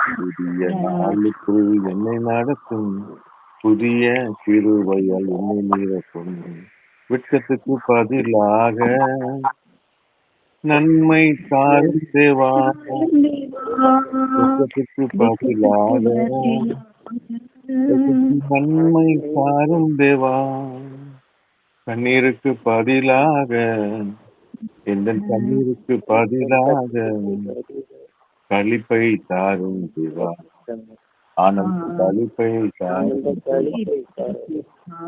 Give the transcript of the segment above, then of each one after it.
புதிய நாளுக்குள் என்னை நடத்தும், புதிய கிருபையால் என்னை நிரப்பும். வெட்கத்துக்கு பதிலாக நன்மை தாரும் தேவா, வெட்கத்துக்கு பதிலாக நன்மை தாரும் தேவா, கண்ணீருக்கு பதிலாக எந்த கண்ணீருக்கு பதிலாக களிப்பை தாரும் தேவா, ஆனந்த களிப்பை தாரும்,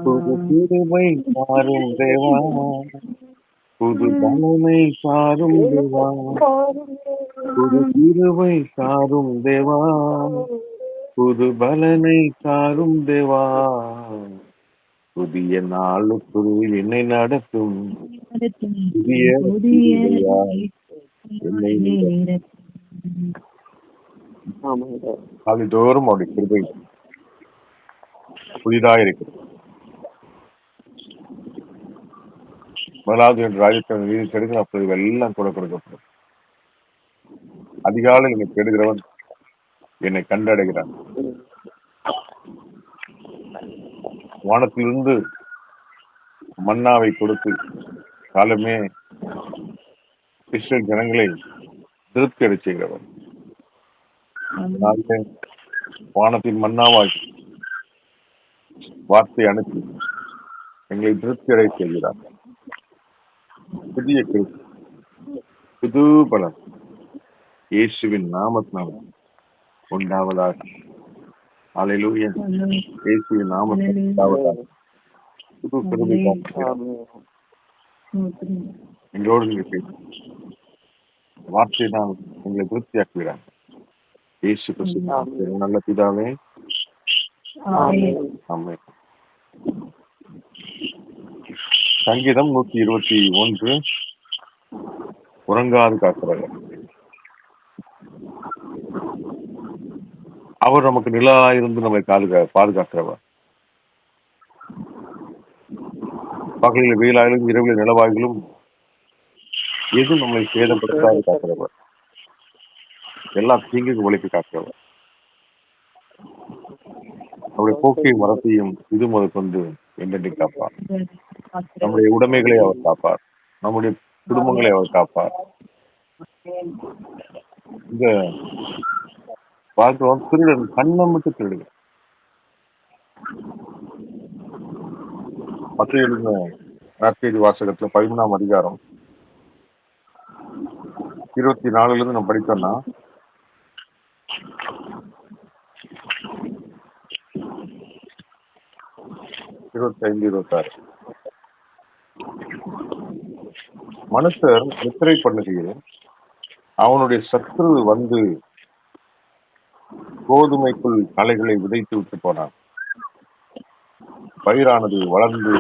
புது கிருபை தாரும் தேவா, புது பலனை தாரும் தேவா, புது கிருபை தாரும் தேவா, புது பலனை தாரும் தேவா, புதிய நாளுக்குள் என்னை நடத்தும், புதிய கிருபையால் என்னை நாளிதோறும் அவருடைய கிருபை புதிதாக இருக்கிறது. முதலாவது என்று ராஜ்யத்தின் நீதி கெடுக்க, அப்பொழுது எல்லாம் கூட கொடுக்கப்படும். அதிகாலையில் என்னை கெடுகிறவன் என்னை கண்டடைகிறான். வானத்திலிருந்து மன்னாவை கொடுத்து காலமே இஸ்ரேல் ஜனங்களை திருப்தி அடை செய்கிறவன். வானத்தின் மன்னாவாய் வார்த்தை அனுப்பி எங்களை திருப்தி அடை செய்கிறார். புதிய கிருபை, புது பலன் இயேசுவின் நாமத்தினால் உண்டாவதாக. அல்லேலூயா. இயேசுவின் நாமத்தில் உண்டாவதாக. புது கிருபை எங்களோடு நீங்கள் வார்த்தை தான் எங்களை திருப்தியாக்குகிறார். இயேசு கிறிஸ்து நல்ல பிதாவே, ஆமென். சங்கீதம் 121. உறங்காது காக்கிறவர் அவர் நமக்கு நிழலாயிருந்து நம்மை பாதுகாக்கிறவர். பகலில் வெயிலாயிலும் இரவில் நிலவாயிலும் எதுவும் நம்மை சேதப்படுத்தாது காக்கிறவர். எல்லா தீங்குக்கு ஒழித்து காக்கிறவர். அவருடைய போக்கையும் மரத்தையும் இது முதல் கொண்டு என்றென்று காப்பார். நம்முடைய உடைமைகளை அவர் காப்பார். நம்முடைய குடும்பங்களை அவர் காப்பார். இந்த பார்க்கிறோம், திருடன் கண்ணம் விட்டு திருடுங்க. மற்ற எழுதின நற்செய்தி வாசகத்துல 13ஆம் அதிகாரம் 24 நம்ம படித்தோம்னா, மனுஷர் நித்திரை பண்ணுகையில் அவனுடைய சத்ரு வந்து கோதுமைக்குள் களைகளை விதைத்து விட்டு போனான். பயிரானது வளர்ந்து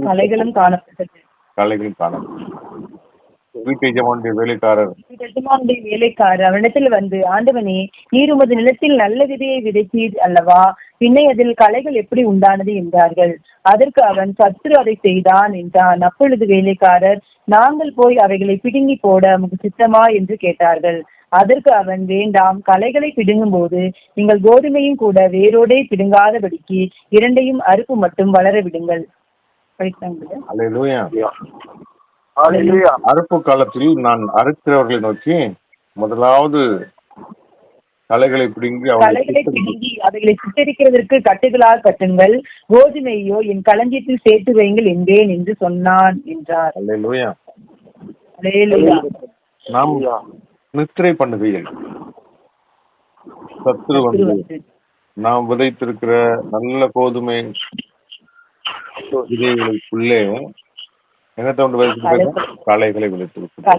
களைகளும் காணப்பட்டது. வீட்டு எஜமானுடைய வேலைக்காரர் அவனிடத்தில் வந்து, ஆண்டவனே, நீர் உமது நிலத்தில் நல்ல விதையை விதைத்தீர் அல்லவா, பின்னை அதில் களைகள் எப்படி உண்டானது என்றார்கள். அதற்கு அவன், சத்ரு அதை செய்தான் என்றான். அப்பொழுது வேலைக்காரர், நாங்கள் போய் அவைகளை பிடுங்கி போட உமக்கு சித்தமா என்று கேட்டார்கள். அதற்கு அவன், வேண்டாம், களைகளை பிடுங்கும் போது நீங்கள் கோதுமையும் கூட வேரோடே பிடுங்காதபடிக்கு இரண்டையும் அறுப்பு மட்டும் வளர விடுங்கள். அறுப்பு காலத்தில் நான் அறுக்கிறவர்களை நோக்கி முதலாவது களைகளை பிடுங்கி அவைகளை சுட்டரிக்கிறதற்கு கட்டுகளால் கட்டுங்கள், கோதுமையோ என் களஞ்சியத்தில் சேர்த்து வையுங்கள் என்பேன் என்று சொன்னான் என்றார். நாம் நித்திரை பண்ணுகையில் சத்துரு வந்து நாம் விதைத்திருக்கிற நல்ல கோதுமை விதைகளுக்குள்ளே என்னத்தை ஒன்று விதைத்திருக்க, களைகளை விதைத்திருக்க.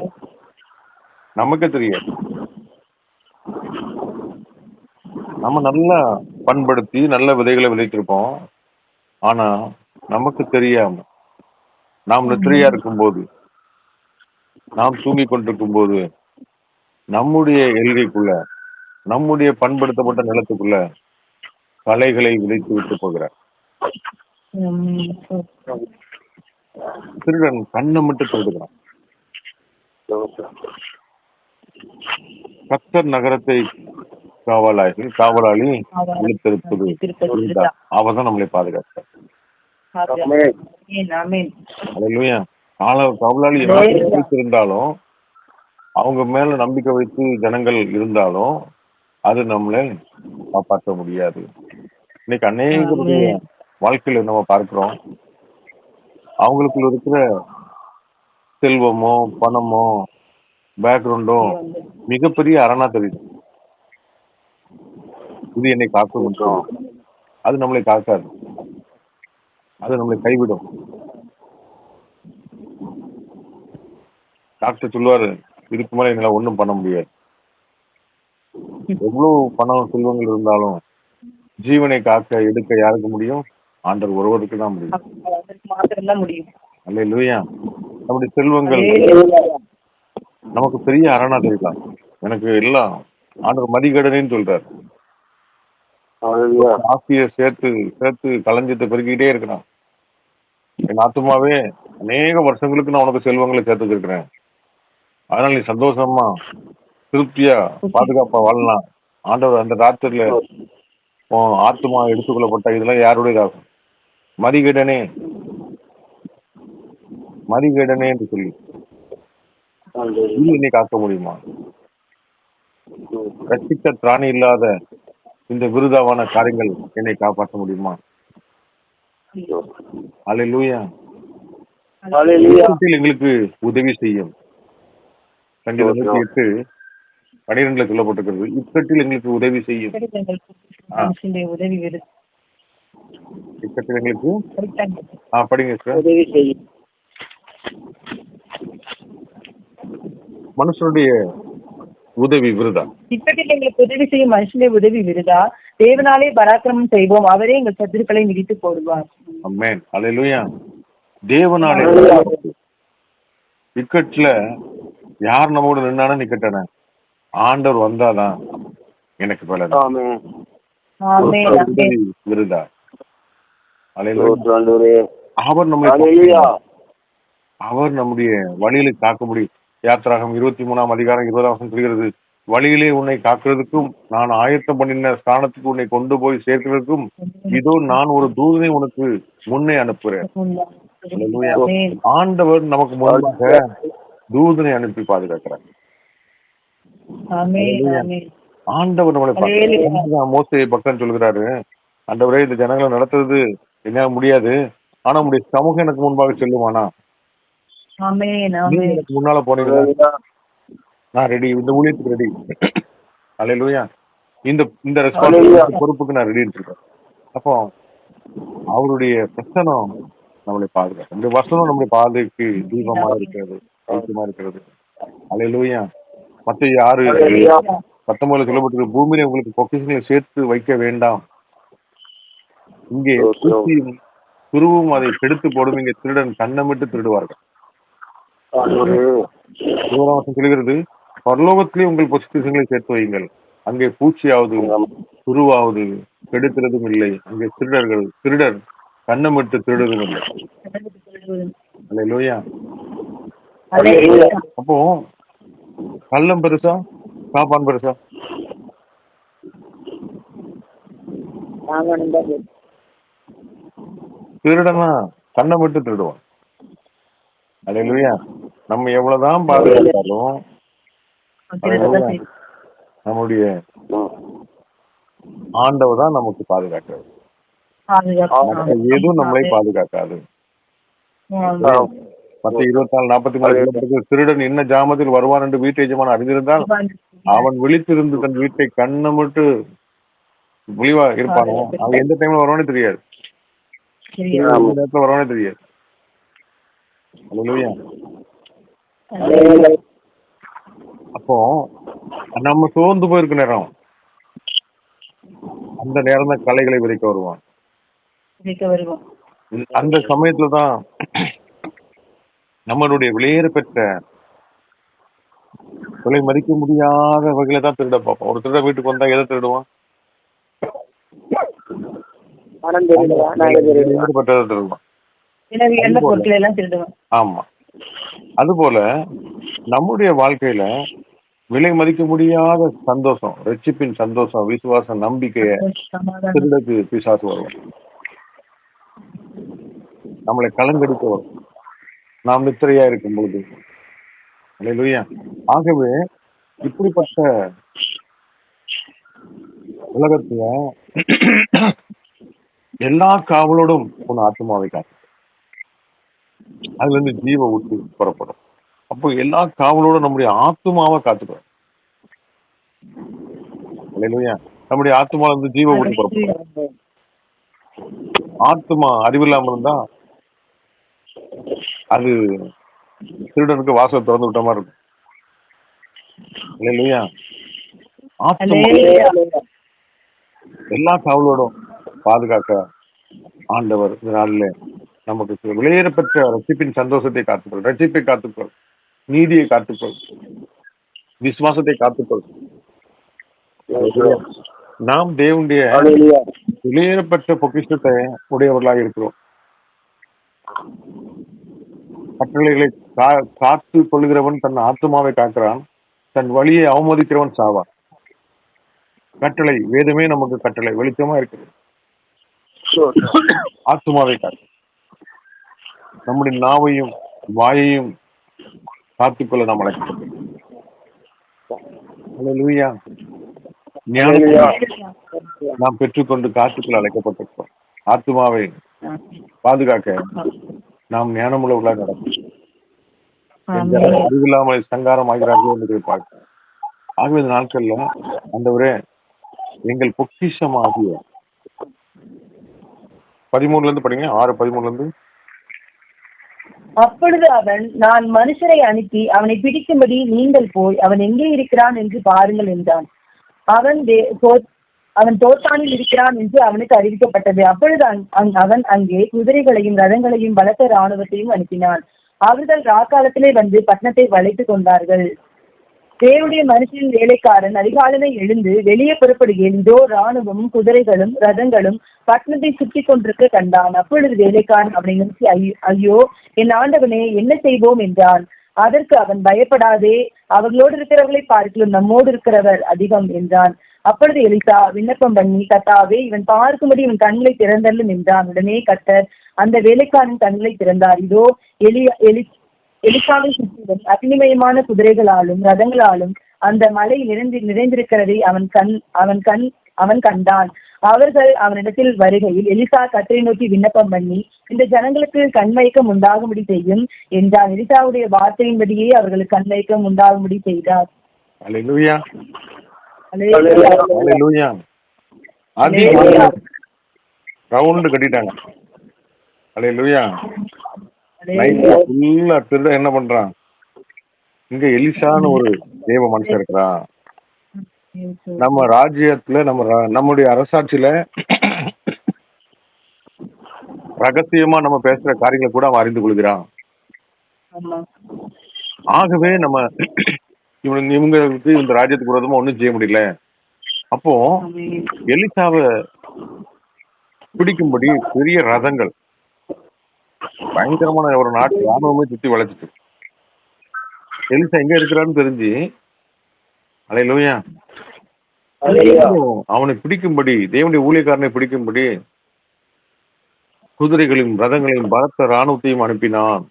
நமக்கு தெரியாது. நம்ம நல்லா பண்படுத்தி நல்ல விதைகளை விதைத்திருப்போம். ஆனா நமக்கு தெரியாம நாம் நித்திரையா இருக்கும்போது, நாம் தூங்கிக் கொண்டிருக்கும் போது, நம்முடைய எல்கைக்குள்ள, நம்முடைய பண்படுத்தப்பட்ட நிலத்துக்குள்ள களைகளை விதைத்து விட்டு போகிறார். திருடன் கண்ணை மட்டும் திருடுகிறான். கர்த்தர் நகரத்தை காவலாளி இழுத்திருப்பது திருப்பதி அவர் தான் நம்மளை பாதுகாத்தார். ஆமென் ஆமென் அல்லேலூயா. காவலாளி இருந்தாலும் அவங்க மேல நம்பிக்கை வைத்து ஜனங்கள் இருந்தாலும் அது நம்மளை காப்பாற்ற முடியாது. இன்னைக்கு அநேகருடைய வாழ்க்கையில நம்ம பார்க்கிறோம், அவங்களுக்குள்ள இருக்கிற செல்வமோ பணமோ பேக்ரவுண்டோ மிகப்பெரிய அரணா தெரியுது. இது என்னை காக்கும் என்றும் அது நம்மளை காக்காது, அது நம்மளை கைவிடும். டாக்டர் சொல்லுவாரு, இதுக்கு மேல என்னால ஒண்ணும் பண்ண முடியாது. எவ்வளவு பணம் செல்வங்கள் இருந்தாலும் ஜீவனை காக்க எடுக்க யாருக்கு முடியும்? ஆண்டவர் ஒருவருக்கு தான் முடியும். மாத்திரம் முடியும். அல்லேலூயா. நம்முடைய செல்வங்கள் நமக்கு பெரிய அரணா தெரியலாம். எனக்கு எல்லாம் ஆண்டவர் மதிகடனைன்னு சொல்றாரு. ஆசையை சேர்த்து சேர்த்து கலைஞ்சிட்டு பெருக்கிட்டே இருக்கிறான். என் ஆத்துமாவே, அநேக வருஷங்களுக்கு நான் உனக்கு செல்வங்களை சேர்த்து இருக்கிறேன். அதனால நீ சந்தோஷமா திருப்தியா பாதுகாப்பா வாழலாம். ஆண்டவர் அந்த ராத்திரில ஆத்துமா எடுத்துக்கொள்ளப்பட்ட இதெல்லாம் யாருடையதாகும்? மதிகடனே மதிகடனே என்று சொல்லி என்னை காக்க முடியுமா? ரட்சிக்க திராணி இல்லாத இந்த விருதாவான காரியங்கள் என்னை காப்பாற்ற முடியுமா? அல்லேலூயா. எங்களுக்கு உதவி செய்யும். 2:8 சொல்லப்பட்டிருக்கிறது. இக்கட்டில் எங்களுக்கு உதவி செய்யும். உதவி இக்கட்டில் எங்களுக்கு படிங்க சார். உதவி செய்யும். மனுஷனுடைய உதவி விருதா? இக்கட்டில் எங்களுக்கு உதவி செய்யும் மனுஷனுடைய உதவி விருதா? தேவனாலே பராக்கிரமம் செய்வோம், அவரே எங்கள் சத்துருக்களை மிதித்து போடுவார். ஆமென். அல்லேலூயா. தேவனாலே இக்கட்ல யார் நம்மோட நின்னாலும் நிக்கட்டான ஆண்டவர் வந்தாதான் எனக்கு பலன். விருதா? அவர் நம்முடைய வழியில காக்க முடியும். யாத்திராகம் 23ஆம் அதிகாரம் 20ஆம் சொல்கிறது, வழியிலே உன்னை காக்கிறதுக்கும் நான் ஆயத்தம் பண்ணின ஸ்தானத்துக்கு உன்னை கொண்டு போய் சேர்க்கிறதுக்கும் இதோ நான் ஒரு தூதனை உனக்கு முன்னே அனுப்புறேன். ஆண்டவர் நமக்கு முன்பாக தூதனை அனுப்பி பாதுகாக்கிறார். ஆண்டவர் நம்மளை மோசே பக்தன் சொல்கிறாரு, ஆண்டவரே இந்த ஜனங்களை நடத்துறது என்ன முடியாது, ஆனா உங்களுடைய சமூகம் எனக்கு முன்பாக செல்லுமானா? முன்னால போனீங்கன்னா நான் ரெடி, இந்த ஊழியத்துக்கு ரெடி. அல்லேலூயா. இந்த ரெஸ்பான்சிபிலிட்டி பொறுப்புக்கு நான் ரெடி இருக்கேன். அப்போ அவருடைய பிரச்சனம் நம்மளை பாதுகாக்கும். இந்த வசனம் நம்முடைய பாதைக்கு தீபமா இருக்கிறது, ஐக்கியமா இருக்கிறது. அல்லேலூயா. மத்தேயு 6:19 சொல்லப்பட்டிருக்கு, பூமியில உங்களுக்கு பொக்கிஷங்களை சேர்த்து வைக்க வேண்டாம், இங்கே தூசியும் துருவும் அதை கெடுத்து போடும், இங்கே திருடன் கண்ணமிட்டு திருடுவார்கள். சொல்கிறது, பரலோகத்திலே உங்கள் பொக்கிஷங்களை சேர்த்து வையுங்கள், அங்கே பூச்சியாவது துருவாவது கெடுக்கிறதும் இல்லை, அங்கே திருடர் கண்ணமிட்டு திருடுவதும் இல்லை. அல்லேலூயா. அப்போ கள்ளம் பெருசா காப்பான் பெருசா? திருடனா கண்ணமிட்டு திருடுவான். அல்லேலூயா. நம்ம எவ்வளவுதான் பாதுகாத்தாலும் நம்முடைய ஆண்டவர் தான் நமக்கு பாதுகாக்கிறது. எதுவும் நம்மளை பாதுகாக்காது. 10:24-43 திருடன் என்ன ஜாமத்தில் வருவான் என்று வீட்டு எஜமான் அறிந்திருந்தால் அவன் விழித்திருந்து தன் வீட்டை கண்ணமிட்டு விழிவா இருப்பானோ, அவன் எந்த டைம்ல வருவானே தெரியாது, நேரத்துல வருவானே தெரியாது. அல்லேலூயா. அப்போ நம்ம சோர்ந்து போயிருக்க நேரம், அந்த நேரம் தான் கலைகளை விதைக்க வருவான். அந்த சமயத்துலதான் நம்மளுடைய விலையேற பெற்ற விலை மதிக்க முடியாத வகையில தான் திருட பார்ப்போம். ஒரு திருட வீட்டுக்கு வந்தா எதை திருடுவான்? திருடுவான். ஆமா. அதுபோல நம்முடைய வாழ்க்கையில விலை மதிக்க முடியாத சந்தோஷம், ரட்சிப்பின் சந்தோஷம், விசுவாசம், நம்பிக்கைய சமாதானம். திருடக்கு பிசாசு வரும். நம்மளை கலங்கடிக்க வரும் நாம் நித்திரையா இருக்கும் பொழுது. அல்லேலூயா. ஆகவே இப்படிப்பட்ட உலகத்துல எல்லா காவலோடும் உன் ஆத்மாவை காத்து, அதுல இருந்து ஜீவ ஊற்றி புறப்படும். அப்போ எல்லா காவலோடும் நம்முடைய ஆத்மாவை காத்துக்கிறோம். அல்லேலூயா. நம்முடைய ஆத்மால இருந்து ஜீவ ஊற்றி புறப்படும். ஆத்மா அறிவில்லாம இருந்தா அது திருடனுக்கு வாசல் திறந்து விட்ட மாதிரி இருக்கும். அல்லேலூயா. ஆத்மா எல்லா காவலோடும் பாதுகாக்க ஆண்டவர் இந்த நாளில் நமக்கு விலையேறப்பெற்ற ரட்சிப்பின் சந்தோஷத்தை காத்துக்கொள், ரட்சிப்பை காத்துக்கொள், நீதியை காத்துக்கொள், விசுவாசத்தை காத்துக்கொள். நாம் தேவனுடைய விலையேறப்பெற்ற பொக்கிஷத்தை உடையவர்களாக இருக்கிறோம். கட்டளைகளை காத்து கொள்கிறவன் தன் ஆத்மாவை காக்கிறான், தன் வழியை அவமதிக்கிறவன் சாவான். கட்டளை வேதமே நமக்கு கட்டளை வெளிச்சமா இருக்கிறது. ஆத்மாவை காத்து நம்முடைய நாவையும் வாயையும் காத்துக்கொள்ள நாம் அழைக்கப்பட்டோம். அல்லேலூயா. ஞானத்தை நாம் பெற்றுக்கொண்டு காத்துக்கொள்ள அழைக்கப்பட்டிருக்கோம். ஆத்மாவை பாதுகாக்க நாம் ஞானமுள்ளவர்களாக நடக்கும். அறிவில்லாமல் சங்காரம் ஆகிறார்கள் என்று பார்க்கிறோம். ஆகவே இந்த நாட்கள்ல ஆண்டவரே எங்கள் பொக்கிஷமாகிய 13 இருந்து படிங்க, 6:13. அப்பொழுது அவன், நான் மனுஷரை அனுப்பி அவனை பிடிக்கும்படி நீங்கள் போய் அவன் எங்கே இருக்கிறான் என்று பாருங்கள் என்றான். அவன் தோத்தானில் இருக்கிறான் என்று அவனுக்கு அறிவிக்கப்பட்டது. அப்பொழுது அவன் அங்கே குதிரைகளையும் ரதங்களையும் பலத்த இராணுவத்தையும் அனுப்பினான். அவர்கள் ராக்காலத்திலே வந்து பட்டணத்தை வளைத்து கொண்டார்கள். தேவனுடைய மனுஷனின் வேலைக்காரன் அதிகாலமே எழுந்து வெளியே புறப்படுகையில் இதோ இராணுவமும் குதிரைகளும் ரதங்களும் பட்டணத்தை சுற்றி கொண்டிருக்க கண்டான். அப்பொழுது வேலைக்காரன் அவனை நோக்கி, ஐயோ என் ஆண்டவனே, என்ன செய்வோம் என்றான். அதற்கு அவன், பயப்படாதே, அவர்களோடு இருக்கிறவர்களை பார்க்கலும் நம்மோடு இருக்கிறவர் அதிகம் என்றான். அப்பொழுது எலிசா விண்ணப்பம் பண்ணி, கர்த்தாவே, இவன் பார்க்கும்படி இவன் கண்களை திறந்தள்ளும் என்றான். உடனே கர்த்தர் அந்த வேலைக்காரன் கண்களை திறந்தார். இதோ எலிசாவை சுற்றிலும் அக்னிமயமான குதிரைகளாலும் ரதங்களாலும் அந்த மலை நிறைந்திருக்கிறதை அவன் கண்டான். அவர்கள் அவனிடத்தில் வருகையில் எலிசா கர்த்தரை நோக்கி விண்ணப்பம் பண்ணி, இந்த ஜனங்களுக்கு கண்மயக்கம் உண்டாகும்படி செய்யும் என்றான். எலிசாவுடைய வார்த்தையின்படியே அவர்களுக்கு கண்மயக்கம் உண்டாகும்படி செய்தார். அல்லேலூயா. அல்லேலூயா. அல்லேலூயா. ரவுண்டு கட்டிட்டாங்க. அல்லேலூயா. ஃபுல்லா திருட என்ன பண்றான்? இங்க எலிசான்னு ஒரு தேவ மனுஷன் இருக்கிறான். நம்ம ராஜ்யத்துல நம்முடைய அரசாட்சியில ரகசியமா நம்ம பேசுற காரியங்களை கூட அவன் அறிந்து கொள்கிறான். ஆகவே நம்ம இவங்களுக்கு இந்த ராஜ்யத்துக்கு விரோதமா ஒண்ணும் செய்ய முடியல. அப்போ எலிசாவை பிடிக்கும்படி பெரிய ரதங்கள், பயங்கரமான ஒரு நாட்டு ராணுவமே சுத்தி வளைச்சிட்டு எலிசா எங்க இருக்கிறான்னு தெரிஞ்சு, அல்லேலூயா, அவனை பிடிக்கும்படி, தேவனுடைய ஊழியக்காரனை பிடிக்கும்படி குதிரைகளையும் ரதங்களையும் பலத்த ராணுவத்தையும் அனுப்பினான்.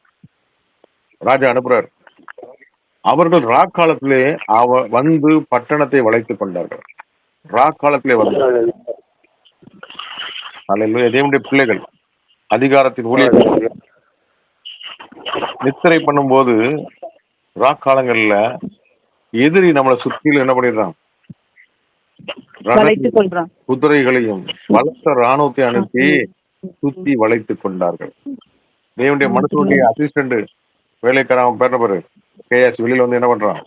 ராஜா அனுப்புறார். அவர்கள் ராக்காலத்திலே வந்து பட்டணத்தை வளைத்துக் கொண்டார்கள். ராக்காலத்திலே வந்து, அல்லேலூயா, தேவனுடைய பிள்ளைகள் அதிகாரத்தின் ஊழியர்கள் நித்திரை பண்ணும்போது ராக்காலங்கள்ல எதிரி நம்மளை சுற்றிலும் என்ன பண்ணிடுறான்? குதிரைகளையும் பலத்த ராணுவத்தை அனுப்பி சுத்தி வளைத்துக் கொண்டார்கள். தேவனுடைய மனுஷனுடைய அசிஸ்டன்ட் வேலைக்காரன் பேர பாரு, கேஎஸ், வெளியில வந்து என்ன பண்றான்?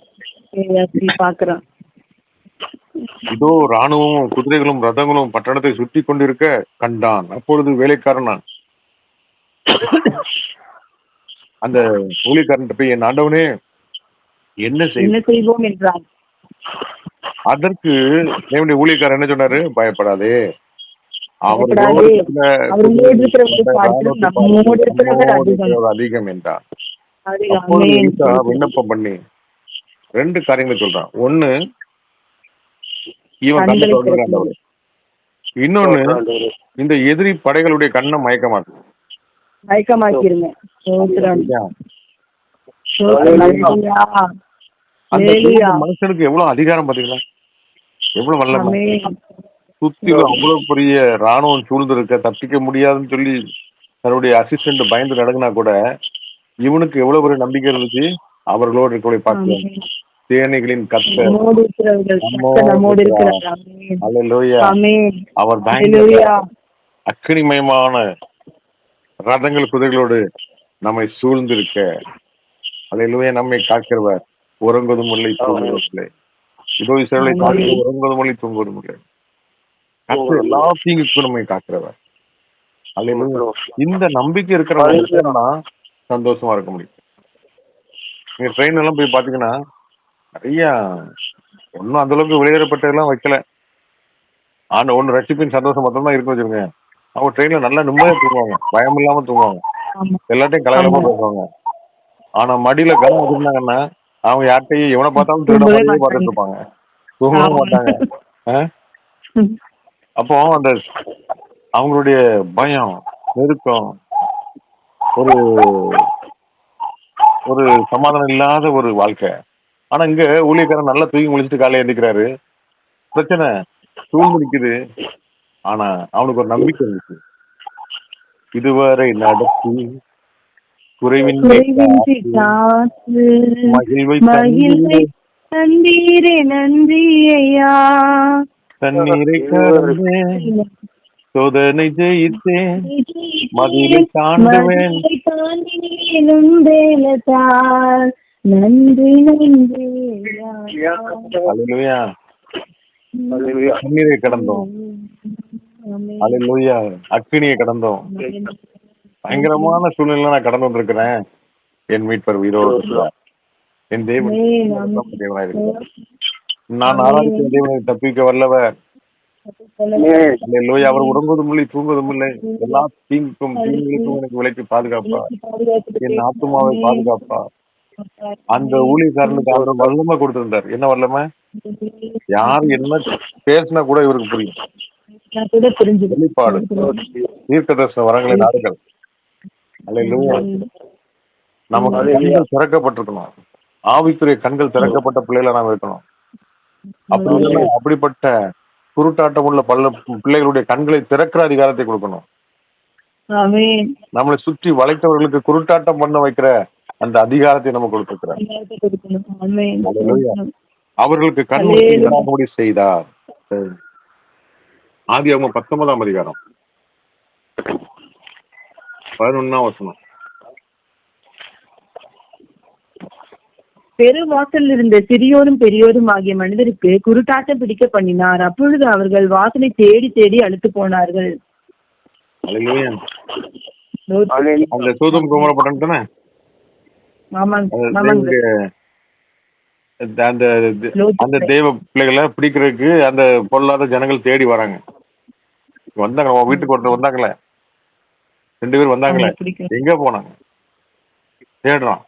இதோ ராணுவமும் குதிரைகளும் ரதங்களும் பட்டணத்தை சுற்றி கொண்டிருக்க கண்டான். அப்பொழுது வேலைக்காரன் அந்த ஊழியக்காரன் போய், என் ஆண்டவனே, என்ன செய்வோம் என்றான். அதற்கு தேவனுடைய ஊழியக்காரர் என்ன சொன்னாரு? பயப்படாதே, அதிகம் என்றான். விண்ணப்பம் பண்ணி 2 காரியங்களை சொல்றான். ஒண்ணு, இவன் கண்ணை கண்களை திறந்து திறக்கிறது. ஆண்டவரே. இன்னொன்னு, இந்த எதிரி படைகளுடைய கண்ணை மயக்கமாக்கு. மயக்கமாக்கிருங்க. ஸ்தோத்திரம். இல்லையா? ஸ்தோத்திரம். ஹல்லேலூயா. அந்த ஹல்லேலூயா. மனுஷனுக்கு எவ்வளவு அதிகாரம் பாத்தீங்களா? எவ்வளவு வல்லமை. ஆமென். சுத்திலும் அவ்வளவு பெரிய ராணுவம் சூழ்ந்து இருக்க, தப்பிக்க முடியாதுன்னு சொல்லி தன்னுடைய அசிஸ்டன்ட் பயந்து நடங்கினா கூட இவனுக்கு எவ்வளவு பெரிய நம்பிக்கை இருந்துச்சு. அவர்களோடு இருக்கக்கூடிய பார்க்கலாம். ஆமென். சேனைகளின் கர்த்தர் நம்மோடு இருக்கிறவர்கள் கர்த்தர் நம்மோடு இருக்கிறார். ஆமென். அல்லேலூயா. ஆமென். அவர் பயங்கர ஹல்லேலூயா. அக்கினிமயமான ரதங்கள் குதிரைகளோடு நம்மை சூழ்ந்திருக்க, அல்லேலூயா, நம்மை காக்கிறவர் உறங்குவதும் இல்லை தூங்குவதும் இல்லை. இதோ இஸ்ரவேலை காக்க உறங்குவதும் இல்லை தூங்குவதும் இல்லை. கர்த்தர் எல்லா தீங்குக்கும் நம்மை காக்கிறவர். அல்லேலூயா. இந்த நம்பிக்கை இருக்கிறவங்க சந்தோஷமா இருக்க முடியும். நீங்க ட்ரெயின் எல்லாம் போய் பாத்தீங்கன்னா நிறைய ஒன்னும் அந்த அளவுக்கு வெளியேறப்பட்டதெல்லாம் வைக்கல. ஆனா ஒண்ணு ரட்சிப்பின் சந்தோஷம் மட்டும் தான் இருக்கு வச்சிருங்க. அவங்க ட்ரெயின்ல நல்லா நிம்மதியா தூங்குவாங்க, பயம் இல்லாம தூங்குவாங்க, ஆமா. எல்லாத்தையும் கலகலமா பேசுவாங்க. ஆனா மடியில கனம் வச்சிருந்தாங்கன்னா அவங்க யார்கிட்டையும் எவனை பார்த்தாலும் திருட மாதிரியே பார்த்துட்டு இருப்பாங்க, தூங்கவே மாட்டாங்க. அப்போ அந்த அவங்களுடைய பயம், நெருக்கம், ஒரு ஒரு சமாதானம் இல்லாத ஒரு வாழ்க்கை. ஆனா இங்க ஊழியக்காரன் நல்லா தூங்கி முடிச்சுட்டு காலையில எழுந்திக்கிறாரு. பிரச்சனை சூழ்ந்து நிக்குது. ஆனா அவனுக்கு ஒரு நம்பிக்கை இருந்துச்சு. இதுவரை நடத்தி குறைவின்றி காத்து மகிழ்வை மகிழ்வை தந்தீரே நன்றி ஐயா. தண்ணீரை கடந்து சோதனை ஜெயித்தேன், மதிலை தாண்டுவேன். நன்றி நன்றி அல்லேலூயா. தண்ணீரை கடந்தோம், அல்லேலூயா. அக்கினியை கடந்தோம். பயங்கரமான சூழ்நிலை நான் கடந்து வந்திருக்கிறேன். என் மீட்பர் உயிரோடு இருக்கிறார். என் தேவன் தேவனாய் இருக்கிறார். நான் ஆராதிக்கும் தேவனை தப்பிக்க வல்லவர். அல்லேலூயா. அவர் உறங்குவதும் இல்லை தூங்குவதும் இல்லை. எல்லா தீங்குக்கும் தீங்குகளுக்கும் எனக்கு விலைக்கு பாதுகாப்பா. என் ஆத்துமாவை பாதுகாப்பா. அந்த ஊழியக்காரனுக்கு அவர் வல்லமை கொடுத்திருந்தார். என்ன வல்லமை? யார் என்ன பேசினா கூட இவருக்கு புரியும். வெளிப்பாடு, தீர்க்கதரிசன வரங்களை நாடுகள். அல்லேலூயா. நமக்கு கண்கள் திறக்கப்பட்டிருக்கணும். ஆவிக்குரிய கண்கள் திறக்கப்பட்ட பிள்ளைகளா நாம் இருக்கணும். அப்படி இல்லைன்னா அப்படிப்பட்ட குருட்டாட்டம் உள்ள பிள்ளைகளுடைய கண்களை திறக்கிற அதிகாரத்தை கொடுக்கணும். நம்மளை சுற்றி வளைத்தவர்களுக்கு குருட்டாட்டம் பண்ண வைக்கிற அந்த அதிகாரத்தை நம்ம கொடுத்திருக்கிறார். அவர்களுக்கு கண்மூடி செய்தார். ஆதியாகமம் 19ஆம் அதிகாரம் 11ஆம் வசனம். பெருவாசல் இருந்த சிறியோரும் பெரியோரும் ஆகிய மனிதருக்கு குருட்டாட்டம் பிடிக்க பண்ணினார். அப்பொழுது அவர்கள் வாசலை தேடி தேடி அழுத்து போனார்கள். அந்த சோதோம் கோமோரா பட்டணம் தானே? அந்த தேவ பிள்ளைகளை பிடிக்கிறதுக்கு அந்த பொல்லாத ஜனங்கள் தேடி வராங்க. வந்தாங்க, வீட்டுக்கு ஒருத்தர் வந்தாங்களே, 2 பேர் வந்தாங்களே, எங்க போனாங்க? தேடுறான்.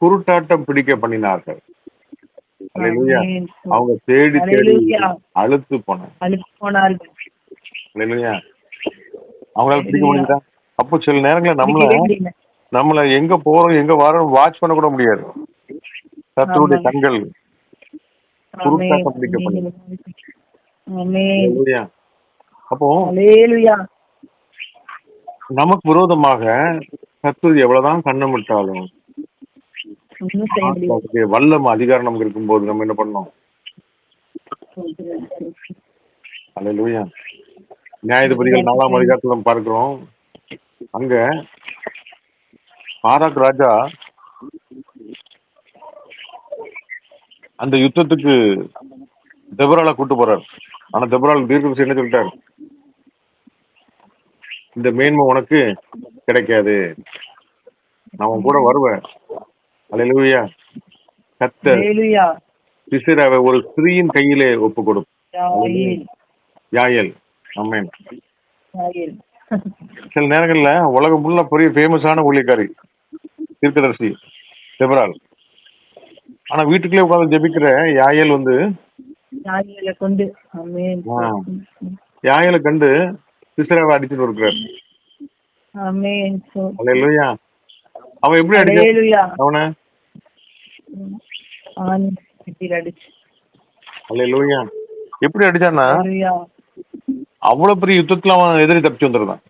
குருட்டாட்டம் பிடிக்க பண்ணினார்கள். அல்லேலூயா. அவங்க தேடி தேடி அழுத்து போனார்கள். அல்லேலூயா. அவங்களால பிடிக்க முடியுதா? அப்போ சில நேரங்களில் நம்மள எங்க போறோம் எங்க வரோம் வாட்ச் பண்ண கூட முடியாது. சத்துருடைய கண்கள் குருட்டாட்டம் பிடிக்க பண்ணி. அப்போ நமக்கு விரோதமாக சத்துரு எவ்வளவுதான் கண்ணமிட்டாலும் வல்லம் அதிகாரம் நமக்கு இருக்கும் போது நம்ம என்ன பண்ணோம்? அல்லேலூயா. நியாயாதிபதிகள் 4ஆம் அதிகாரத்துல நம்ம பார்க்கிறோம். அங்க பாராக் ராஜா அந்த யுத்தத்துக்கு தெபரால கூட்டு போறார். ஆனா தெபரால் தீர்க்கதரிசி என்ன சொல்லிட்டார்? இந்த மேன்மை உனக்கு கிடைக்காது, நான் கூட வருவேன். அல்லேலூயா. கர்த்தர் சிசேராவை ஒரு ஸ்திரீயின் கையிலே ஒப்பு கொடுப்பார். யாயேல். ஆமென். சில நேரங்கள்ல உலகம் ஃபுல்லா பெரிய ஃபேமஸான ஊழியக்காரி தீர்க்கதரிசி தெபரால். ஆனா வீட்டுக்குள்ளே உட்கார்ந்து ஜெபிக்கிற யாயேல் வந்து ஞாயிகளை கொண்டு ஆமென் ஆ, யாயேலை கண்டு சிசராவை அடிச்சுட்டு இருக்கிறார். ஆமென் அல்லேலூயா. அவன் எப்படி அடிச்சான் ஹalleluya அவனை? ஆன் கிட்டில அடிச்சு அல்லேலூயா. எப்படி அடிச்சான்னா ஹalleluya அவ்வளவு பெரிய யுத்தத்துல அவன் எதிரி தப்பிச்சு வந்துருந்தான்.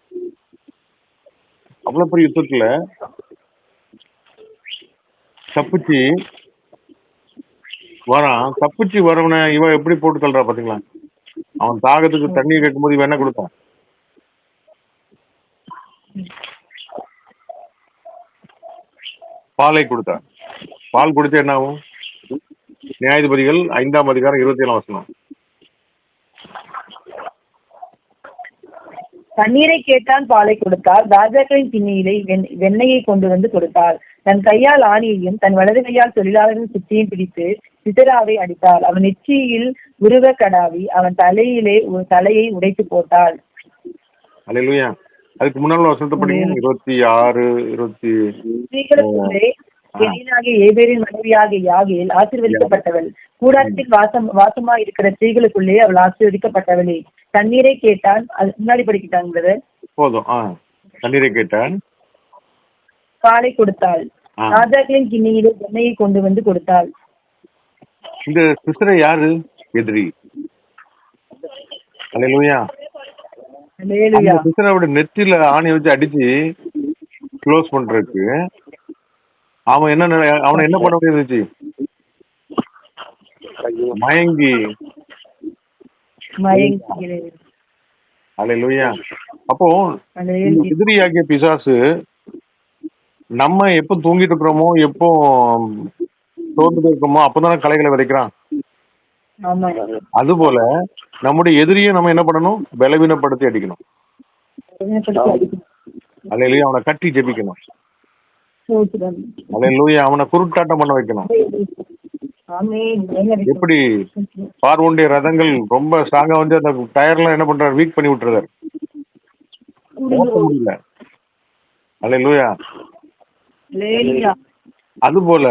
அவ்வளவு பெரிய யுத்தத்துல தப்பிச்சு வரான். தப்பிச்சு வரவனை இவன் எப்படி போட்டு தள்ளுறா பாத்தீங்களா? அவன் தாகத்துக்கு தண்ணி கேட்கும்போது இவன் என்ன கொடுத்தான்? பாலை கொடுத்தான். பால் குடிச்சா என்ன ஆகும்? நியாயாதிபதிகள் 5ஆம் அதிகாரம் 27ஆம் வசனம். தண்ணீரை கேட்டான், பாலை கொடுத்தாள். ராஜாக்களின் திண்ணையிலே வெண்ணெயை கொண்டு வந்து கொடுத்தாள். தன் கையால் ஆணியையும் தன் வலது கையால் தொழிலாளர்கள் சுற்றியும் பிடித்து சிசராவை அடித்தாள். அவன் நெற்றியில் உருவ கடாவி அவன் தலையை உடைத்து போட்டாள். அல்லேலூயா. அதுக்கு முன்னாள் வசனத்தை படிங்க. 26 20. ஸ்திரீகளுக்குள்ளே கெனியனாகிய ஏபேரின் மனைவியாகிய யாகேல் ஆசீர்வதிக்கப்பட்டவள். கூடாரத்தில் வாசமா இருக்கிற ஸ்திரீகளுக்குள்ளே அவள் ஆசீர்வதிக்கப்பட்டவளே. தண்ணீரை கேட்டான். அது முன்னாடி படிக்கிட்டாங்க போதும். தண்ணீரை கேட்டான், பாலை கொடுத்தாள். ராஜாக்களின் கிண்ணியிலே வெண்ணெயை கொண்டு வந்து கொடுத்தாள். இந்த சிசரை யாரு? எதிரி. அல்லேலூயா. ஹalleluya சிசரோட நெத்தியில ஆணி வச்சு அடிச்சு க்ளோஸ் பண்றதுக்கு அவனை என்ன பண்ண முடியாது? மயங்கி. அல்லேலூயா. அப்போ எதிரியாகிய பிசாசு நம்ம எப்போ தூங்கிட்டு இருக்கிறோமோ, எப்போ சோர்ந்து இருக்கோமோ அப்பதானே கலைகளை விதைக்கிறான். அது போல நம்முடைய எதிரியை நம்ம என்ன பண்ணணும்? பலவீனப்படுத்தி அடிக்கணும். அல்லேலூயா. அவனை கட்டி ஜெபிக்கணும். அல்லேலூயா. அவனை குருட்டாட்டம் பண்ண வைக்கணும். எப்படி பார்வோனுடைய ரதங்கள் ரொம்ப ஸ்ட்ராங்கா வந்து அந்த டயர்லாம் என்ன பண்றாரு? வீக் பண்ணி விட்டுறாரு. முடியல. அல்லேலூயா. அது போல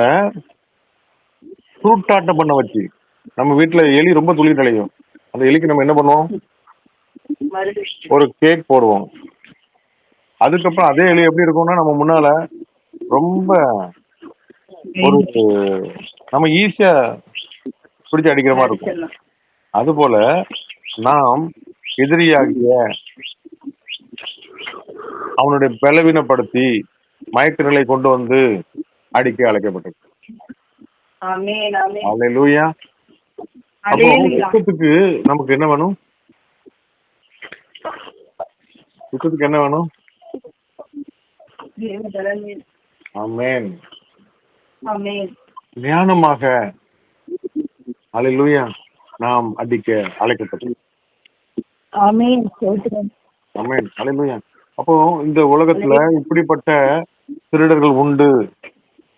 குருட்டாட்டம் பண்ண வச்சு நம்ம வீட்டுல எலி ரொம்ப துளிர் அலையும். அந்த எலிக்கு நம்ம என்ன பண்ணுவோம்? ஒரு கேக் போடுவோம். அதுக்கப்புறம் அதே எலி எப்படி இருக்கும்னா நம்ம முன்னால ரொம்ப ஒரு நம்ம ஈஸியா பிடிச்சு அடிக்கிற மாதிரி இருக்கும். அது போல நாம் எதிரியாகிய அவனுடைய பலவீனப்படுத்தி மயக்க நிலை கொண்டு வந்து அடிக்க அழைக்கப்பட்டது. அல்லேலூயா. அப்போ யுத்தத்துக்கு நமக்கு என்ன வேணும்? யுத்தத்துக்கு என்ன வேணும்? ஆமென். ஞானமாக அல்லேலூயா நாம் அடிக்க அழைக்கப்பட்டது. ஆமென். ஆமென். அல்லேலூயா. அப்போ இந்த உலகத்துல இப்படிப்பட்ட திருடர்கள் உண்டு.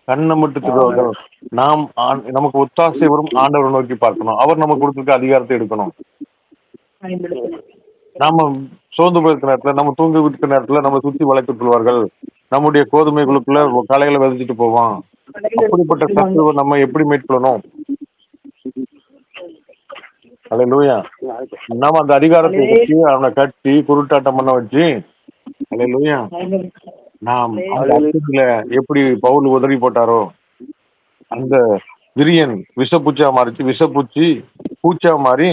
கண்ணை மட்டும் நாம் நமக்கு ஒத்தாசை வரும் ஆண்டவரை நோக்கி பார்க்கணும். அவர் நமக்கு கொடுத்திருக்க அதிகாரத்தை எடுக்கணும். நாம சோர்ந்து போயிருக்க நேரத்துல, நம்ம தூங்கி விட்டுற நேரத்துல நம்ம சுத்தி வளைத்து சொல்வார்கள். நம்முடைய கோதுமைகளுக்குள்ள களைகளை விதைச்சிட்டு போவான். அப்படிப்பட்ட சத்துருவை நம்ம எப்படி மேற்கொள்ளணும்? அல்லேலூயா. நாம அந்த அதிகாரத்தை வச்சு அவனை கட்டி குருட்டாட்டம் பண்ண வச்சு அல்லேலூயா நாம் எப்படி பவுல் உதறி போட்டாரோ அந்த விரியன் விஷப்பூச்சா மாறிச்சு, விஷப்பூச்சி பூச்சா மாறி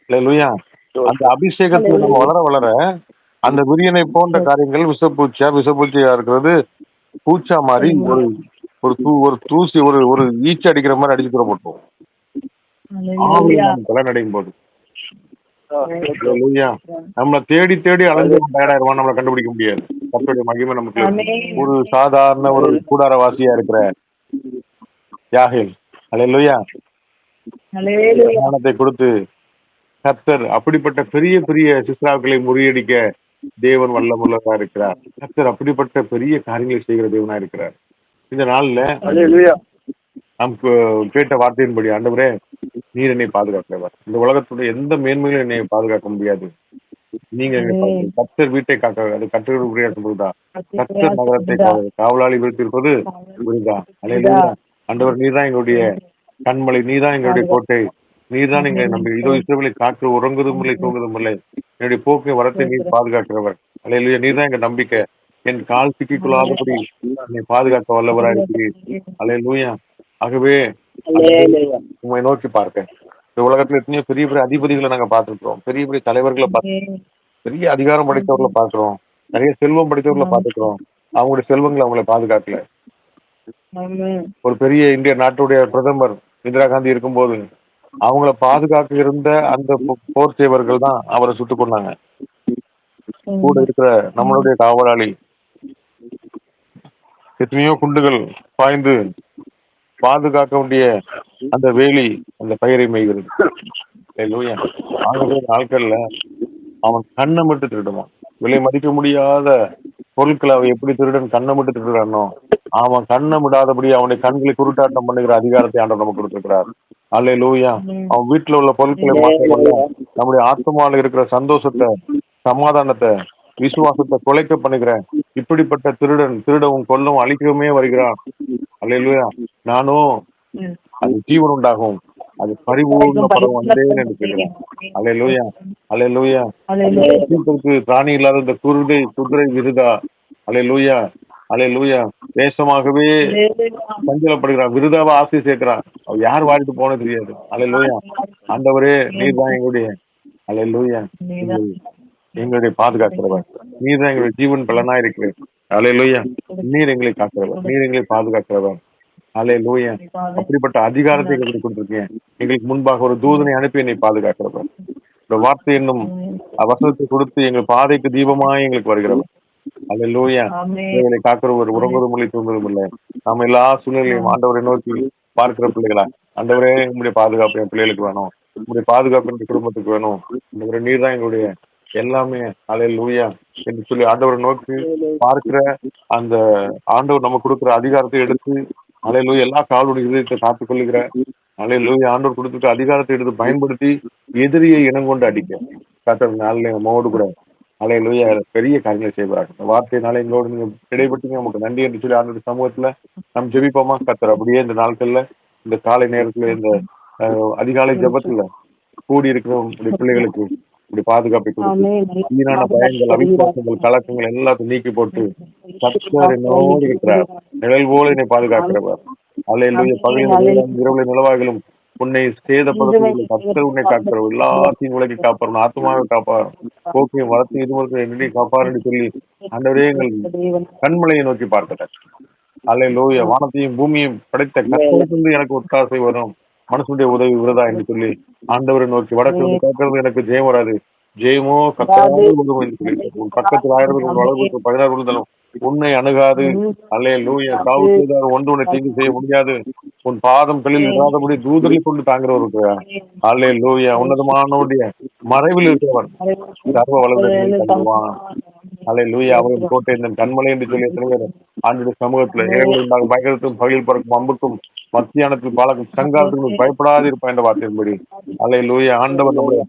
அல்லேலூயா அந்த அபிஷேகத்துல நம்ம வளர வளர அந்த விரியனை போன்ற காரியங்கள் விஷப்பூச்சியா இருக்கிறது பூச்சா மாறி ஒரு தூசி ஒரு ஈச்சை அடிக்கிற மாதிரி அடிச்சு தூர போட்டோம். பலன் அடையும் போது நம்மளை தேடி தேடி அலைஞ்சு டயர்டாயிருவான். நம்மளை கண்டுபிடிக்க முடியாது. கர்த்தருடைய மகிமை நமக்கு ஒரு சாதாரண ஒரு கூடாரவாசியா இருக்கிற யாகேல் அல்லேலூயா ஞானத்தை கொடுத்து கர்த்தர் அப்படிப்பட்ட பெரிய பெரிய சிஸ்ராக்களை முறியடிக்க தேவன் வல்லமுள்ளதா இருக்கிறார். கர்த்தர் அப்படிப்பட்ட பெரிய காரியங்களை செய்கிற தேவனா இருக்கிறார். இந்த நாள்ல நமக்கு கேட்ட வார்த்தையின்படி ஆண்டவரே நீர் என்னை பாதுகாக்கிறவர். இந்த உலகத்துடைய எந்த மேன்மையிலும் என்னை பாதுகாக்க முடியாது. நீங்க கர்த்தர் வீட்டை காக்க, அது கர்த்தருடைய பொழுதா கர்த்தர் நகரத்தை காவலாளி விருத்திருப்பது புரிதா? அல்லேலூயா. ஆண்டவர் நீர் தான் எங்களுடைய கண்மலை, நீதான் எங்களுடைய கோட்டை, நீர்தான் எங்களை நம்பி இதோ இஸ்ரவேலை காற்று உறங்குவதும் இல்லை தூங்குவதும் இல்லை, என்னுடைய போக்கை வரத்தை நீர் பாதுகாக்கிறவர். அல்லேலூயா, நீர்தான் எங்க நம்பிக்கை, என் கால் சிக்கிக்கொள்ளாதபடி என்னை பாதுகாக்க வல்லவராக இருக்கிறீர். அல்லேலூயா. ஆகவே உண்மை நோக்கி பார்க்க இந்த உலகத்துல எத்தனையோ பெரிய பெரிய அதிபதிகளை நாங்க பார்த்துருக்கோம், பெரிய பெரிய தலைவர்களை பார்த்து, பெரிய அதிகாரம் படைத்தவர்களை பார்க்கிறோம், நிறைய செல்வம் படைத்தவர்களை பார்த்துக்கிறோம். அவங்களுடைய செல்வங்களை அவங்களை பாதுகாக்கல. ஒரு பெரிய இந்திய நாட்டுடைய பிரதமர் இந்திரா காந்தி இருக்கும்போது அவங்கள பாதுகாக்க இருந்த அந்த போர் சேவர்கள் தான் அவரை சுட்டுக் கொண்டாங்க. கூட இருக்கிற நம்மளுடைய காவலாளி எத்தனையோ குண்டுகள் பாய்ந்து பாதுகாக்க வேண்டிய அந்த வேலி அந்த பயிரை மேய்கிறது. நாட்கள்ல அவன் கண்ணை மட்டும் திருடுவான். விலை மதிக்க முடியாத பொருட்களை அவன் எப்படி திருடன் கண்ணை மட்டும் திருடுறானோ, அவன் கண்ணை விடாதபடி அவனுடைய கண்களை குருட்டாட்டம் பண்ணுகிற அதிகாரத்தை ஆண்டவர் நமக்கு கொடுத்திருக்கிறார். அல்லேலூயா. அவன் வீட்டுல உள்ள பொருட்களை மாற்றப்பட நம்முடைய ஆத்மாவில் இருக்கிற சந்தோஷத்தை, சமாதானத்தை, விசுவாசத்தை கொலைக்க பண்ணுகிற இப்படிப்பட்ட திருடவும் கொல்லவும் அழிக்கவுமே வருகிறான். அல்லேலூயா. நானும் அது ஜீவன் உண்டாகும், அது பரிபூர்ணப்படம் வந்தேன் என்று சொல்கிறேன். அல்லேலூயா, அல்லேலூயா. பிராணி இல்லாத இந்த குதிரை விருதா, அல்லேலூயா, அல்லேலூயா. தேசமாகவே சஞ்சலப்படுகிறான், விருதாவை ஆசை சேர்க்கிறான். அவ யார் வாடிட்டு போனது தெரியாது. அல்லேலூயா. ஆண்டவரே நீர் தான் எங்களுடைய, அல்லேலூயா, எங்களுடைய பாதுகாக்கிறவர். நீர் தான் எங்களுடைய ஜீவன் பலனா இருக்கிறேன். அல்லேலூயா. நீர் எங்களை காக்கிறவர், நீர் எங்களை பாதுகாக்கிறவர். அல்லேலூயா. அப்படிப்பட்ட அதிகாரத்தை எங்களுக்கு கொடுத்திருக்கேன். எங்களுக்கு முன்பாக ஒரு தூதனை அனுப்பி என்னை பாதுகாக்கிறவர். இந்த வார்த்தை என்னும் வசனத்தை கொடுத்து எங்கள் பாதைக்கு தீபமாய் எங்களுக்கு வருகிறவர். அல்லேலூயா. எங்களை காக்கிறவர், உறங்குவதும் இல்லை தூங்குவதும் இல்லை. நாம எல்லா சூழ்நிலையும் ஆண்டவரை நோக்கி பார்க்கிற பிள்ளைகளா, ஆண்டவரே உங்களுடைய பாதுகாப்பு என் பிள்ளைகளுக்கு வேணும், உங்களுடைய பாதுகாப்பு என் குடும்பத்துக்கு வேணும், இந்த நீர் தான் எங்களுடைய எல்லாமே. அல்லேலூயா என்று சொல்லி ஆண்டவரை நோக்கி பார்க்கிற அந்த ஆண்டவர் நமக்கு கொடுக்கிற அதிகாரத்தை எடுத்து, அல்லேலூயா, எல்லா காவலுடைய இதயத்தை காத்துக் கொள்ளுகிற, அல்லேலூயா, ஆண்டவர் கொடுத்துருக்க அதிகாரத்தை எடுத்து பயன்படுத்தி எதிரியை இனங்கொண்டு அடிக்க கர்த்தர் நாளில் நம்மோடு கூட, அல்லேலூயா, பெரிய காரியங்களை செய்வார். இந்த வார்த்தையினால எங்களோடு நீங்க இடைப்பட்டீங்க, நமக்கு நன்றி என்று சொல்லி ஆண்டோட சமூகத்துல நம்ம ஜெபிப்போமா? கர்த்தர் அப்படியே இந்த நாட்கள்ல, இந்த காலை நேரத்துல, இந்த அதிகாலை ஜெபத்துல கூடி இருக்கிற பிள்ளைகளுக்கு இப்படி பாதுகாப்பை கொடுத்து வீணான பயங்கள், அவிசுவாசங்கள், கலக்கங்கள் எல்லாத்தையும் நீக்கி போட்டு கர்த்தர் என்னோடு இருக்கிறார், நிழல் போல என்னை பாதுகாக்கிறவர். அல்லேலூயா. பகலின் இரவுல நிலவாகலும் உன்னை சேதப்படுத்தும் கர்த்தர் உன்னை காக்கிறவர், எல்லாத்தையும் உலகை காப்பார், ஆத்மாவை காப்பார், போக்கையும் வளர்த்து இதுவரைக்கும் என்னடி காப்பார் என்று சொல்லி ஆண்டவரே எங்கள் கண்மலையை நோக்கி பார்க்கிறார். அல்லேலூயா. வானத்தையும் பூமியையும் படைத்த கர்த்தரிலிருந்து எனக்கு ஒத்தாசை வரும், மனுஷனுடைய உதவி விரதா என்று சொல்லி ஆண்டவரை நோக்கி வடக்கு கேட்கறது எனக்கு ஜெயம் வராது, ஜெயமோ கர்த்தராலே உதவும் என்று சொல்லி உன் பக்கத்தில் 1000 வலதுக்கு 16 விழுந்தாலும் உன்னை அணுகாது. அல்லேலூயா. சாவு செய்தார் ஒன்று உன்னை தீங்கு செய்ய முடியாது, உன் பாதம் கல்லில் இல்லாதபடி தூதரை கொண்டு தாங்கிறவர் இருக்கிறார். அல்லேலூயா. உன்னதமானவருடைய மறைவில் இருக்கிறவர் சர்வ வலது தங்குவான். அல்லேலூயா. அவரின் கோட்டை இந்த கண்மலை என்று சொல்லி எத்தனை ஆண்டுடைய சமூகத்துல ஏழை உண்டாகும் பயங்கரத்தும் பகையில் பறக்கும் அம்புக்கும் மத்தியானத்தில் பாலக்கும் சங்காரத்துக்கும் பயப்படாது இருப்பான் என்ற வார்த்தையின்படி, அல்லேலூயா, ஆண்டவர் நம்முடைய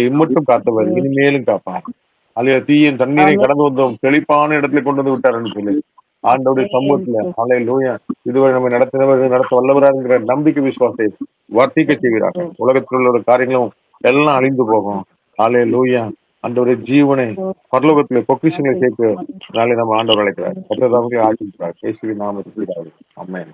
இம்மட்டும் காத்தவர், இனிமேலும் காப்பார். அல்லையா, தீயின் தண்ணீரை கடந்து வந்தோம், செழிப்பான இடத்துல கொண்டு வந்து விட்டார் என்று சொல்லி ஆண்டவருடைய சமூகத்துல, அல்லேலூயா, இதுவரை நம்ம நடத்தினவர்கள் நடத்த வல்லவராங்கிற நம்பிக்கை விசுவாசத்தை வர்த்திக்க செய்கிறார். உலகத்தில் உள்ள காரியங்களும் எல்லாம் அழிந்து போகும். அல்லேலூயா. ஆண்டவருடைய ஜீவனை பரலோகத்திலே பொக்கிஷங்களை சேர்த்து நாளை நம்ம ஆண்டவர் அழைக்கிறார். கர்த்தர் ஆட்சிக்கிறார். இயேசுவின் நாமத்தில் ஆமென்.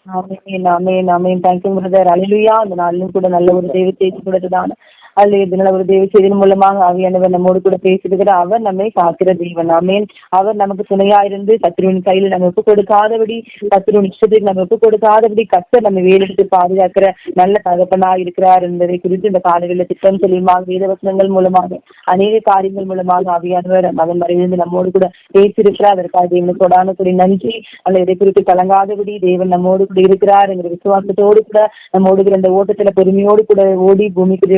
ஆமென், ஆமென், ஆமென். Thank you brother. அல்லேலூயா. அந்த நாளிலும் கூட நல்ல ஒரு தெய்வ செய்தி கொடுத்ததான அல்ல ஒரு தெய்வ செய்தியின் மூலமாக ஆவியானவர் நம்மோடு கூட பேசிடுகிறார். அவர் நம்மை காக்கிற தெய்வன். ஆமென். அவர் நமக்கு துணையா இருந்து சத்ருவின் கையில நம்ம ஒப்பு கொடுக்காதபடி, சத்ருவின் இஷ்டத்துக்கு நம்ம ஒப்பு கொடுக்காதபடி கர்த்தர் நம்ம வேலெடுத்து பாதுகாக்கிற நல்ல தகப்பனா இருக்கிறார் என்பதை குறித்து இந்த காலையில திட்டம் தெளிவாக வேதவசனங்கள் மூலமாக அநேக காரியங்கள் மூலமாக ஆவியானவர் மகன் மறைவிலிருந்து நம்மோடு கூட பேசியிருக்கிறார். அதற்காக தேவனுக்கு கொடான கூடிய நன்றி. அல்ல இதை குறித்து கலங்காதபடி தேவன் நம்மோடு கூட இருக்கிறார் என்கிற விசுவாசத்தோடு கூட நம்மோடு இந்த ஓட்டத்துல பொறுமையோடு கூட ஓடி பூமிக்கு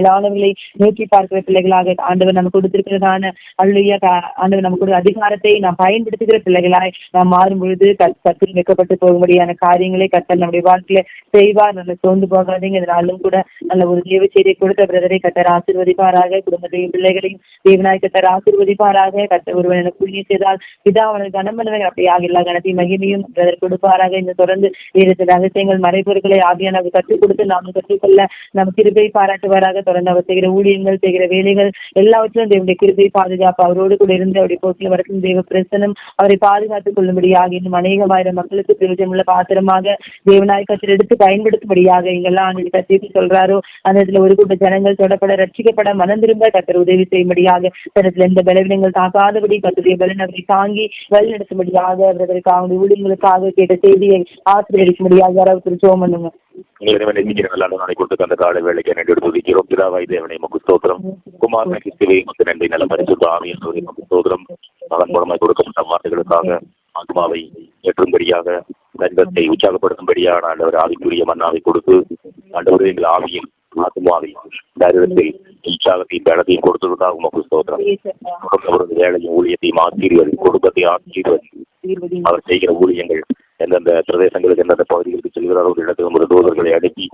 மேலானவர்களை நோக்கி பார்க்கிற பிள்ளைகளாக ஆண்டவர் நமக்கு கொடுத்திருக்கிறதான அல்லையா ஆண்டவர் நமக்கு அதிகாரத்தை நாம் பயன்படுத்துகிற பிள்ளைகளாய் நாம் மாறும் பொழுது கத்தில் வைக்கப்பட்டு போகும்படியான காரியங்களை கத்தல் நம்முடைய வாழ்க்கையில செய்வார். நல்ல சோர்ந்து போகாதீங்க. இதனாலும் கூட நல்ல ஒரு தேவ செய்தியை கொடுத்த பிரதரை கத்தர் ஆசீர்வதிப்பாராக. குடும்பத்தையும் பிள்ளைகளையும் தேவனாய் கத்தர் ஆசீர்வதிப்பாராக. கத்தர் ஒருவன் எனக்கு புண்ணியம் செய்தால் பிதா அவனுக்கு கனம் பண்ணுவேன், அப்படியாக எல்லா கனத்தையும் மகிமையும் பிரதர் கொடுப்பாராக. இந்த தொடர்ந்து வேறு ரகசியங்கள் மறைபொருட்களை ஆவியானவர் கற்றுக் கொடுத்து நாமும் கற்றுக்கொள்ள நம் கிருபை பாராட்டுவாராக. தொடர்ந்து அவர் செய்கிற ஊழியங்கள் செய்கிற வேலைகள் எல்லாவற்றிலும் தேவனுடைய கிருபை பாதுகாப்பு அவரோடு கூட இருந்து அவருடைய போக்கில் வரக்கும் தேவ பிரசனம் அவரை பாதுகாத்துக் கொள்ளும்படியாக இன்னும் அநேகமாயிரம் மக்களுக்கு பிரயோஜனமுள்ள பாத்திரமாக தேவனாய் கத்தர் எடுத்து பயன்படுத்தும்படியாக இங்கெல்லாம் ஆண்டு கத்திட்டு சொல்றாரோ அந்த இடத்துல ஒரு கூட்ட ஜனங்கள் தொடப்பட ரட்சிக்கப்பட மனம் திரும்ப கத்தர் உதவி செய்யும்படியாக தனத்துல எந்த பலவீனங்கள் தாக்காதபடி கத்தருடைய பலன் அவரை தாங்கி வழி நடத்தும்படியாக அவர்களுக்கு அவங்களுடைய ஊழியங்களுக்காக கேட்ட செய்தியை ஆசீர்வதிக்கும்படியாக யாராவது ஜெபம் பண்ணுங்க. அந்த கால வேலைக்கு எடுத்துக்கிறோம். பிதாவாய் தேவனை மக்கு ஸ்தோத்திரம். குமாரனை கிறிஸ்துவை மக்கு நன்றி. நல்ல பரிசுத்த ஆவியானவரை மக்கு ஸ்தோத்திரம். மகன் மூலமாய் கொடுக்கப்பட்ட வார்த்தைகளுக்காக ஆத்மாவை ஏற்றும்படியாக தங்கத்தை உற்சாகப்படுத்தும்படியாக ஆண்டவர் ஆவிக்குரிய மன்னாவை கொடுத்து ஆண்டவர் எங்கள் ஆவியில் ஆத்மாவை தரிதத்தில் உற்சாகத்தையும் பலத்தையும் கொடுத்ததுக்காக உமக்கு ஸ்தோத்திரம். அவரது வேலையும் ஊழியத்தையும் ஆசீர்வதி, குடும்பத்தை ஆசீர்வதி. அவர் செய்கிற ஊழியங்கள் எந்தெந்த பிரதேசங்களுக்கு எந்தெந்த பகுதிகளுக்கு செல்கிறாரோ ஒரு இடத்துல ஒரு தூதர்களை அடக்கி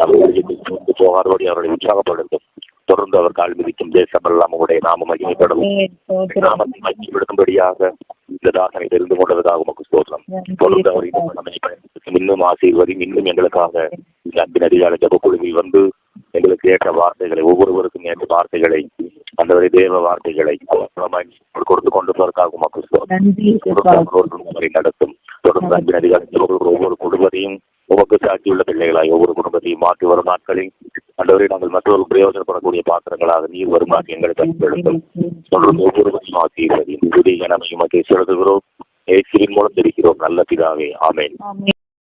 அவர் ஊழியத்தை போகாதபடி அவர்களை உற்சாகப்படுத்தும். தொடர்ந்து அவர் கால் மிதிக்கும் தேசமெல்லாம் உடைய நாம மகிமைப்படும். நாமத்தை மகிமைப்படுத்தும்படியாக இந்த தாசனை தெரிந்து கொண்டதுக்காக உமக்கு ஸ்தோத்திரம். தொடர்ந்து அவர் இன்னும் ஆசீர்வதி. இன்னும் எங்களுக்காக அன்பின் அதிகார ஜபக்குழுவில் வந்து எங்களுக்கு ஏற்ற வார்த்தைகளை ஒவ்வொருவருக்கும் ஏற்ற வார்த்தைகளை அந்த தேவ வார்த்தைகளை கொடுத்து கொண்டு போவதற்காக உமக்கு ஸ்தோத்திரம். அவரை நடத்தும். தொடர்ந்து அன்பின் அதிகார ஒவ்வொரு குடும்பத்தையும் உமக்கு சாட்சியுள்ள பிள்ளைகளாய் ஒவ்வொரு குடும்பத்தையும் மாற்றி வரும் நாட்களில் அந்தவரை நாங்கள் மற்றொரு பிரயோஜனப்படக்கூடிய பாத்திரங்களாக நீர் வருமாற்றி எங்களை பயன்படுத்தும். தொடர்ந்து ஒவ்வொருவரையும் ஆசீர்வதி. புதிய நமையும் செலுத்துகிறோம். இயேசுவின் மூலம் தெரிவிக்கிறோம் நல்ல பிதாவே. ஆமென்.